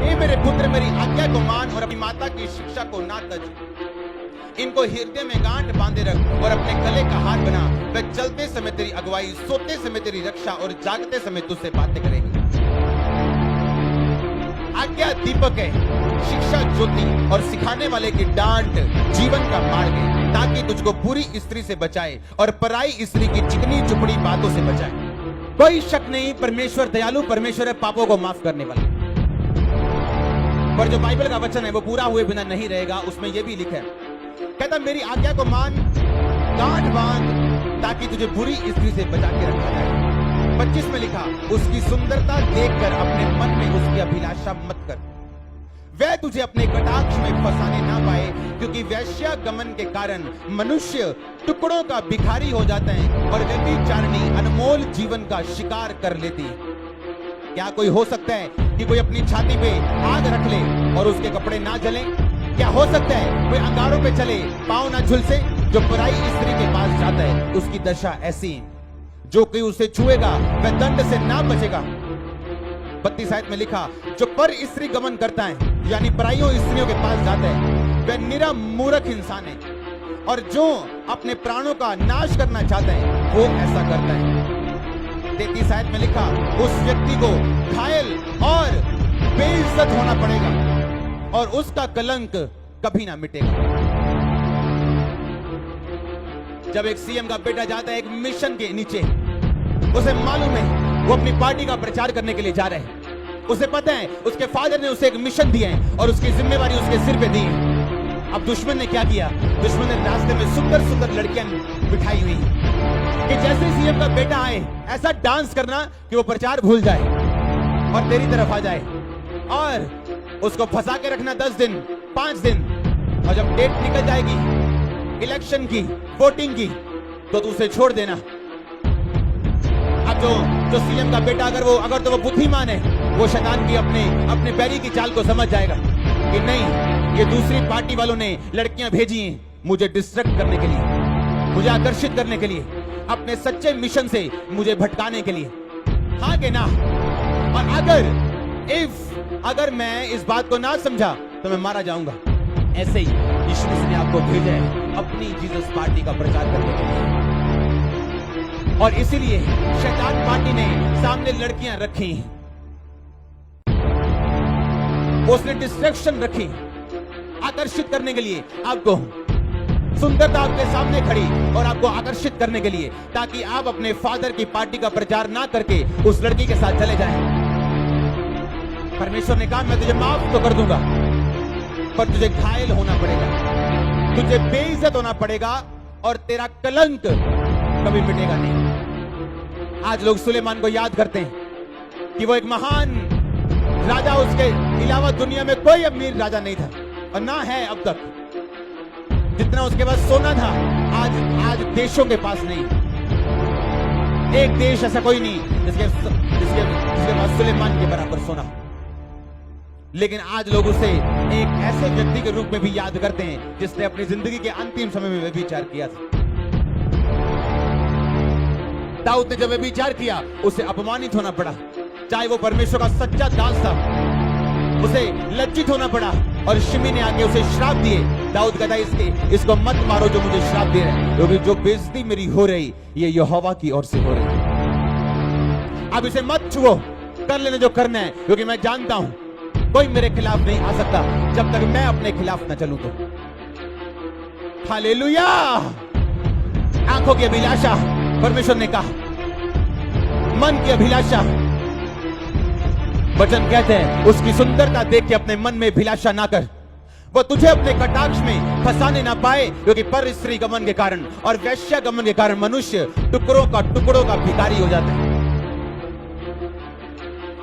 हे मेरे पुत्र, मेरी आज्ञा को मान और अपनी माता की शिक्षा को ना तज। इनको हृदय में गांठ बांधे रख और अपने गले का हार बना। वह चलते समय तेरी अगुवाई, सोते समय तेरी रक्षा और जागते समय तुझसे बातें करेगी। आज्ञा दीपक है, शिक्षा ज्योति और सिखाने वाले की डांट जीवन का मार्ग है, ताकि तुझको बुरी स्त्री से बचाए और पराई स्त्री की चिकनी चुपड़ी बातों से बचाए। कोई शक नहीं, परमेश्वर दयालु परमेश्वर है, पापों को माफ करने वाला। पर जो बाइबल का वचन है वो पूरा हुए बिना नहीं रहेगा। उसमें यह भी लिखा है, कहता मेरी आज्ञा को मान, गांठ बांध, ताकि तुझे बुरी स्त्री से बचा के रखा जाए। 25 में लिखा, उसकी सुंदरता देखकर अपने मन में उसकी अभिलाषा मत कर। वह तुझे अपने कटाक्ष में फंसाने ना पाए, क्योंकि वैश्यागमन के कारण मनुष्य टुकड़ों का भिखारी हो जाता है और व्यभिचारिणी अनमोल जीवन का शिकार कर लेती है। क्या कोई हो सकता है कि कोई अपनी छाती पे आग रख ले और उसके कपड़े ना जलें? क्या हो सकता है कोई अंगारों पे चले, पांव ना झुलसे? जो पराई स्त्री के पास जाता है उसकी दशा ऐसी है, जो कोई उसे छुएगा वह दंड से ना बचेगा। 32 में लिखा, जो पर स्त्री गमन करता है, यानी पराइयों स्त्रियों के पास जाता है, वह निरा मूर्ख इंसान है, और जो अपने प्राणों का नाश करना चाहता है वो ऐसा करता है। 33 में लिखा, उस व्यक्ति को घायल और बेइज्जत होना पड़ेगा और उसका कलंक कभी ना मिटेगा। जब एक सीएम का बेटा जाता है एक मिशन के नीचे, उसे मालूम है वो अपनी पार्टी का प्रचार करने के लिए जा रहे हैं। उसे पता है उसके फादर ने उसे एक मिशन दिया है और उसकी जिम्मेवारी उसके सिर पे दी है। अब दुश्मन ने क्या किया? दुश्मन ने रास्ते में सुंदर सुंदर लड़कियां बिठाई हुई कि जैसे सीएम का बेटा आए ऐसा डांस करना कि वो प्रचार भूल जाए और तेरी तरफ आ जाए, और उसको फंसा के रखना 10 दिन 5 दिन, और जब डेट निकल जाएगी इलेक्शन की, वोटिंग की, तो तू उसे छोड़ देना। अब जो सीएम का बेटा अगर तो वो बुद्धिमान है, वो शैतान की अपने बैरी की चाल को समझ जाएगा कि नहीं, ये दूसरी पार्टी वालों ने लड़कियां भेजी हैं मुझे डिस्ट्रैक्ट करने के लिए, मुझे आकर्षित करने के लिए, अपने सच्चे मिशन से मुझे भटकाने के लिए। हाँ कि ना? और अगर मैं इस बात को ना समझा तो मैं मारा जाऊंगा। ऐसे ही यीशु मसीह ने आपको भेजा है अपनी जीसस पार्टी का प्रचार करने के लिए, और इसीलिए शैतान पार्टी ने सामने लड़कियां रखी, उसने डिस्ट्रैक्शन रखी आकर्षित करने के लिए, आपको सुंदरता आपके सामने खड़ी और आपको आकर्षित करने के लिए, ताकि आप अपने फादर की पार्टी का प्रचार ना करके उस लड़की के साथ चले जाएं। परमेश्वर ने कहा मैं तुझे माफ तो कर दूंगा, पर तुझे घायल होना पड़ेगा, तुझे बेइज्जत होना पड़ेगा, और तेरा कलंक कभी मिटेगा नहीं। आज लोग सुलेमान को याद करते हैं कि वो एक महान राजा, उसके अलावा दुनिया में कोई अमीर राजा नहीं था, और ना है अब तक। जितना उसके पास सोना था आज देशों के पास नहीं। एक देश ऐसा कोई नहीं जिसके पास सुलेमान के बराबर सोना। लेकिन आज लोग उसे एक ऐसे व्यक्ति के रूप में भी याद करते हैं जिसने अपनी जिंदगी के अंतिम समय में व्यभिचार किया था। दाऊद ने जब व्यभिचार किया उसे अपमानित होना पड़ा, चाहे वो परमेश्वर का सच्चा दास था, उसे लज्जित होना पड़ा, और शिमी ने आके उसे श्राप दिए। दाऊद कहता है इसको मत मारो जो मुझे श्राप दे रहे हैं, क्योंकि जो बेइज्जती मेरी हो रही ये यहोवा की ओर से हो रही। अब इसे मत छुओ, कर लेने जो करना है, क्योंकि मैं जानता हूं कोई मेरे खिलाफ नहीं आ सकता जब तक मैं अपने खिलाफ न चलूं तो। हालेलुया। आंखों की अभिलाषा, परमेश्वर ने कहा, मन की अभिलाषा, वचन कहते हैं उसकी सुंदरता देख के अपने मन में अभिलाषा ना कर, वो तुझे अपने कटाक्ष में फंसाने ना पाए, क्योंकि पर स्त्री गमन के कारण और वैश्या गमन के कारण मनुष्य टुकड़ों का भिखारी हो जाता है।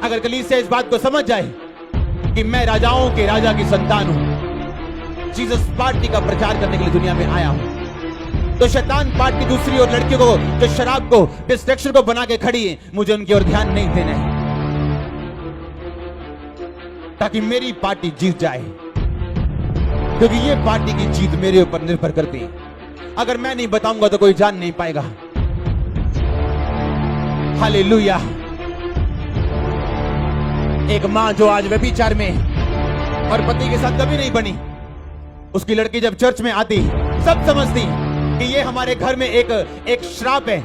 अगर कलीसिया इस बात को समझ जाए कि मैं राजाओं के राजा की संतान हूं, जीसस पार्टी का प्रचार करने के लिए दुनिया में आया हूं, तो शैतान पार्टी दूसरी और लड़कियों को जो शराब को डिस्ट्रैक्शन को बना के खड़ी है, मुझे उनकी ओर ध्यान नहीं देना है, ताकि मेरी पार्टी जीत जाए, क्योंकि ये पार्टी की जीत मेरे ऊपर निर्भर करती है। अगर मैं नहीं बताऊंगा तो कोई जान नहीं पाएगा। हालेलुया। एक मां जो आज व्यभिचार में है और पति के साथ कभी नहीं बनी, उसकी लड़की जब चर्च में आती, सब समझती कि ये हमारे घर में एक श्राप है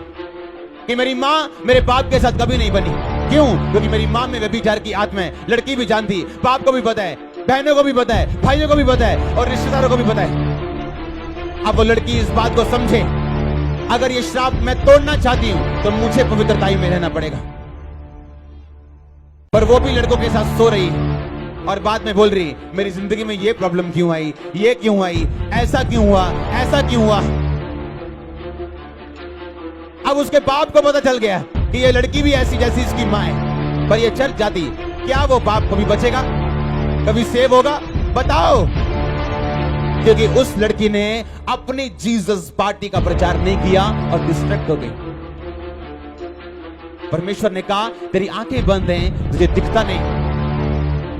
कि मेरी मां मेरे बाप के साथ कभी नहीं बनी। क्यों? क्योंकि मेरी मां में व्यभिचार की आत्मा है। लड़की भी जानती, बाप को भी पता है, बहनों को भी पता है, भाइयों को भी पता है और रिश्तेदारों को भी पता है। अब वो लड़की इस बात को समझे, अगर ये श्राप मैं तोड़ना चाहती हूं तो मुझे पवित्रताई में रहना पड़ेगा। पर वो भी लड़कों के साथ सो रही और बाद में बोल रही, मेरी जिंदगी में ये प्रॉब्लम क्यों आई, ये क्यों आई, ऐसा क्यों हुआ, ऐसा क्यों हुआ। अब उसके बाप को पता चल गया कि ये लड़की भी ऐसी जैसी इसकी मां है, पर ये चर्च जाती, क्या वो बाप कभी बचेगा, कभी सेव होगा? बताओ। क्योंकि उस लड़की ने अपनी जीसस पार्टी का प्रचार नहीं किया और डिस्ट्रैक्ट हो गई। परमेश्वर ने कहा, तेरी आंखें बंद हैं, तुझे दिखता नहीं।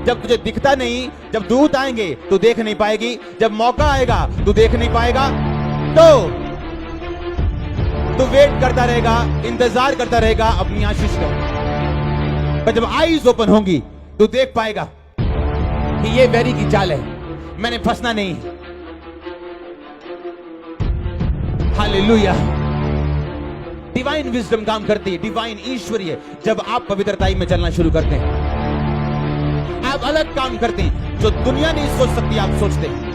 जब तुझे दिखता नहीं, जब दूत आएंगे तो देख नहीं पाएगी, जब मौका आएगा तो देख नहीं पाएगा, तो वेट करता रहेगा, इंतजार करता रहेगा अपनी आशीष का। पर जब आईज ओपन होंगी तो देख पाएगा कि ये वेरी की चाल है, मैंने फंसना नहीं। हालेलुया। डिवाइन विजडम काम करती है, डिवाइन ईश्वरीय, जब आप पवित्रताई में चलना शुरू करते हैं। आप अलग काम करते हैं, जो दुनिया नहीं सोच सकती आप सोचते हैं।